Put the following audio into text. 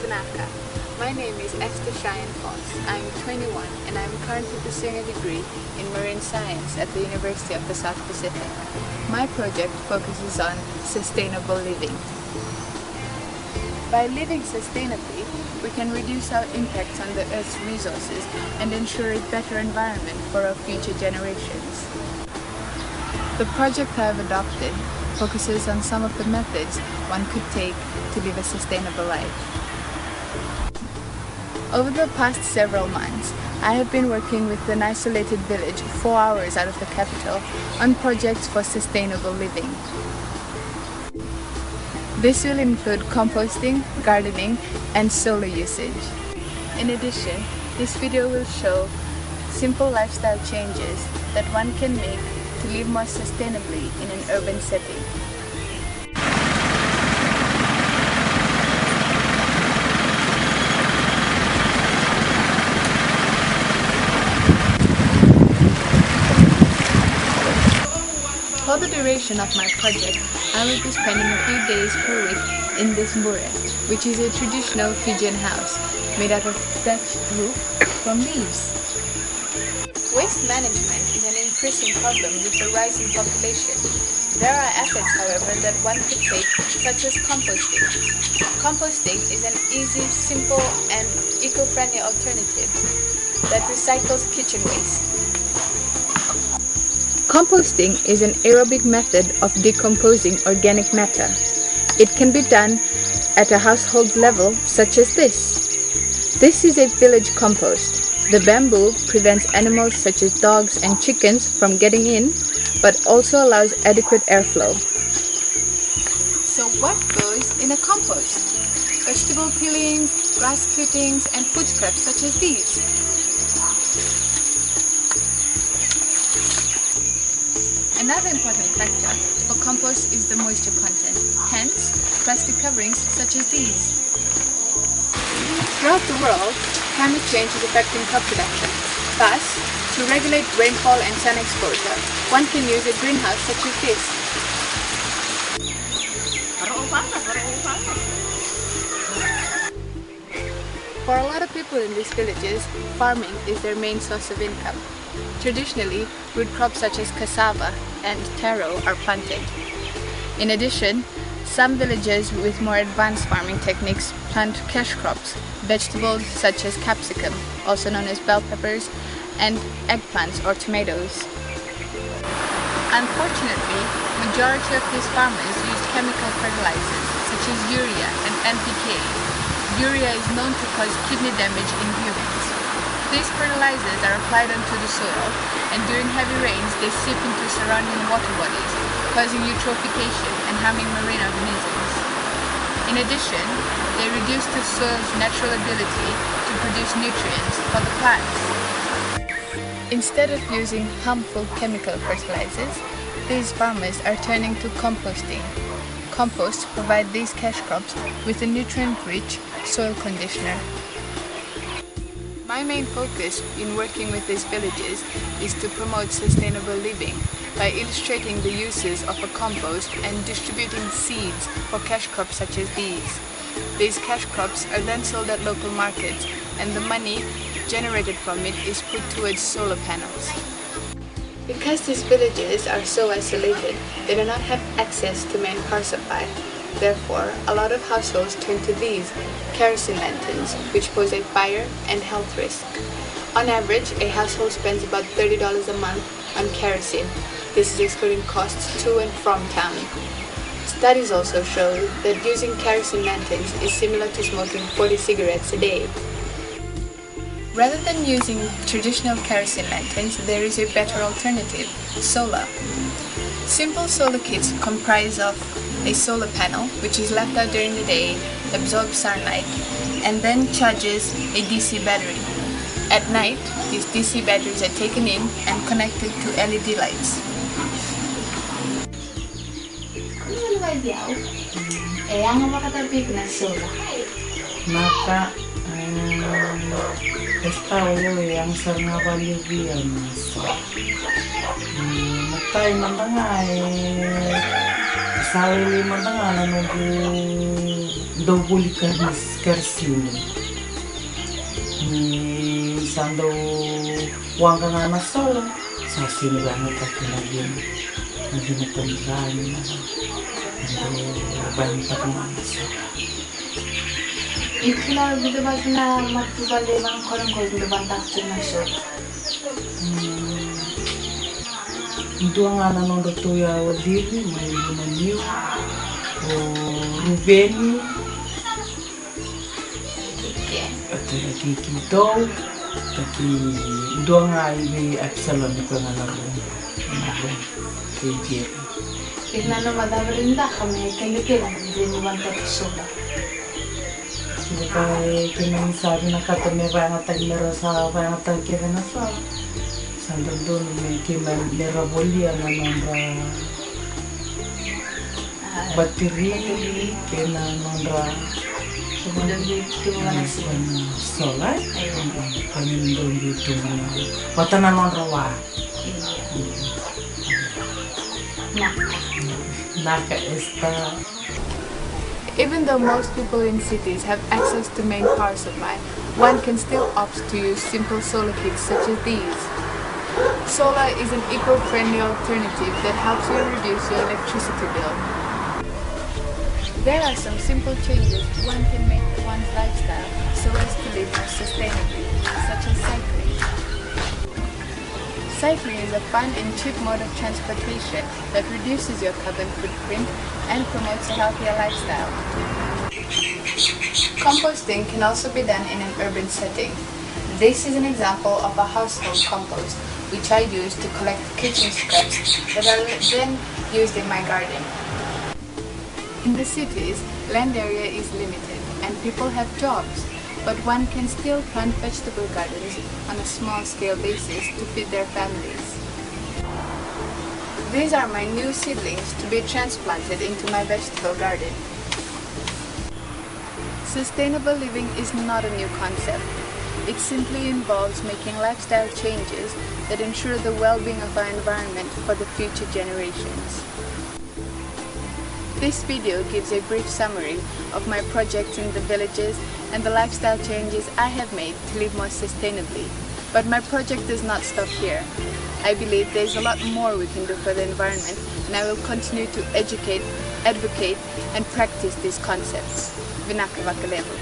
Magandang. My name is Esther Cheyanne Foss. I'm 21 and I'm currently pursuing a degree in marine science at the University of the South Pacific. My project focuses on sustainable living. By living sustainably, we can reduce our impacts on the Earth's resources and ensure a better environment for our future generations. The project I have adopted focuses on some of the methods one could take to live a sustainable life. Over the past several months, I have been working with an isolated village 4 hours out of the capital on projects for sustainable living. This will include composting, gardening, and solar usage. In addition, this video will show simple lifestyle changes that one can make to live more sustainably in an urban setting. For the duration of my project, I will be spending a few days per week in this mbure, which is a traditional Fijian house made out of thatched roof from leaves. Waste management is an increasing problem with the rising population. There are efforts, however, that one could take, such as composting. Composting is an easy, simple, and eco-friendly alternative that recycles kitchen waste. Composting is an aerobic method of decomposing organic matter. It can be done at a household level, such as this. This is a village compost. The bamboo prevents animals such as dogs and chickens from getting in, but also allows adequate airflow. So what goes in a compost? Vegetable peelings, grass clippings, and food scraps such as these. Another important factor for compost is the moisture content, hence plastic coverings such as these. Throughout the world, climate change is affecting crop production. Thus, to regulate rainfall and sun exposure, one can use a greenhouse such as this. For a lot of people in these villages, farming is their main source of income. Traditionally, root crops such as cassava and taro are planted. In addition, some villages with more advanced farming techniques plant cash crops, vegetables such as capsicum, also known as bell peppers, and eggplants or tomatoes. Unfortunately, majority of these farmers use chemical fertilizers such as urea and NPK. Urea is known to cause kidney damage in humans. These fertilizers are applied onto the soil, and during heavy rains they seep into surrounding water bodies, causing eutrophication and harming marine organisms. In addition, they reduce the soil's natural ability to produce nutrients for the plants. Instead of using harmful chemical fertilizers, these farmers are turning to composting. Compost provides these cash crops with a nutrient-rich soil conditioner. My main focus in working with these villages is to promote sustainable living by illustrating the uses of a compost and distributing seeds for cash crops such as these. These cash crops are then sold at local markets, and the money generated from it is put towards solar panels. Because these villages are so isolated, they do not have access to main power supply. Therefore, a lot of households turn to these kerosene lanterns, which pose a fire and health risk. On average, a household spends about $30 a month on kerosene. This is excluding costs to and from town. Studies also show that using kerosene lanterns is similar to smoking 40 cigarettes a day. Rather than using traditional kerosene lanterns, there is a better alternative, solar. Simple solar kits comprise of a solar panel, which is left out during the day, absorbs sunlight, and then charges a DC battery. At night, these DC batteries are taken in and connected to LED lights. Maka tahu yang sangat valuable matay mantangay sali mantanga nanu daw buli karsini. Ni isang daw uang ka nga na solo. Sa sinilangat at naging natamgaan na. Banta ko nga na solo. Ikaw, dito ba na magtubali ng korong-korong dito ba takto na siya? Ito nga na nung ratuya wa dili, may lumaniw, o Rubeni, at kikito, ito nga ay Absalom ito nga naroon, kay Gerald. Tignan na madabrinda kami, kalikilan, hindi mo ba takto siya? Sila kay kinamisabi na katamira nga tagmira sa parang tagkira na sa sandal doon may kimalirabolya na nandra bateri kina nandra solar kami doon dito wata na nandra wa naka esta. Even though most people in cities have access to main power supply, one can still opt to use simple solar kits such as these. Solar is an eco-friendly alternative that helps you reduce your electricity bill. There are some simple changes one can make to one's lifestyle so as to live more sustainably, such as cycling. Cycling is a fun and cheap mode of transportation that reduces your carbon footprint and promotes a healthier lifestyle. Composting can also be done in an urban setting. This is an example of a household compost, which I use to collect kitchen scraps that are then used in my garden. In the cities, land area is limited and people have jobs, but one can still plant vegetable gardens on a small-scale basis to feed their families. These are my new seedlings to be transplanted into my vegetable garden. Sustainable living is not a new concept. It simply involves making lifestyle changes that ensure the well-being of our environment for the future generations. This video gives a brief summary of my projects in the villages and the lifestyle changes I have made to live more sustainably. But my project does not stop here. I believe there is a lot more we can do for the environment, and I will continue to educate, advocate, and practice these concepts. Vinaka Vakalevo.